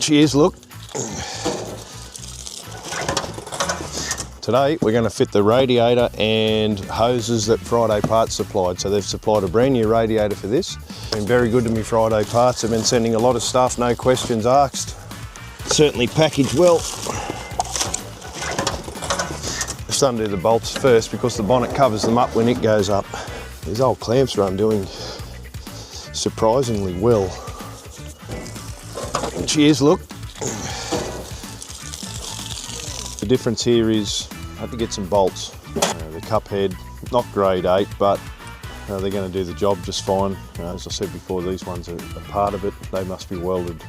Cheers, look. Today we're going to fit the radiator and hoses that Friday Parts supplied. So they've supplied a brand new radiator for this. Been very good to me, Friday Parts. They've been sending a lot of stuff, no questions asked. Certainly packaged well. Just undo the bolts first because the bonnet covers them up when it goes up. These old clamps are undoing surprisingly well. Cheers, look. The difference here is I had to get some bolts. The cup head, not grade 8, but they're going to do the job just fine. As I said before, these ones are part of it. They must be welded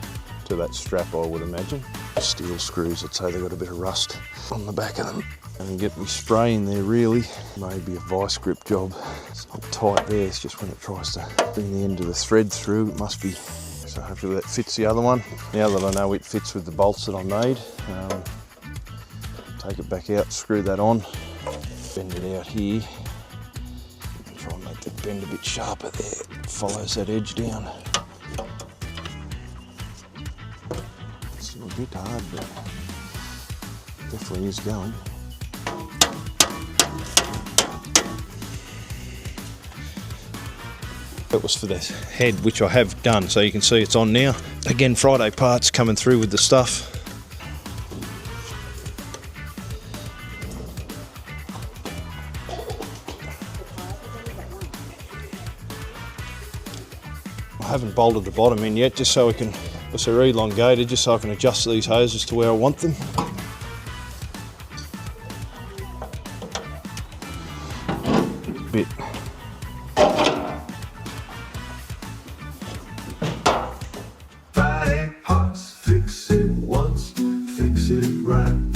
to that strap, I would imagine. Steel screws, I'd say they've got a bit of rust on the back of them. And get me spray in there really. Maybe a vice grip job. It's not tight there, it's just when it tries to bring the end of the thread through, it must be. So hopefully that fits the other one. Now that I know it fits with the bolts that I made, take it back out, screw that on, bend it out here, and try and make that bend a bit sharper there. Follows that edge down. Still a bit hard, but definitely is going. That was for the head, which I have done, so you can see it's on now. Again, Friday Parts coming through with the stuff. I haven't bolted the bottom in yet, just so we can, because they're elongated, just so I can adjust these hoses to where I want them. Bit. FridayParts, fix it once, fix it right.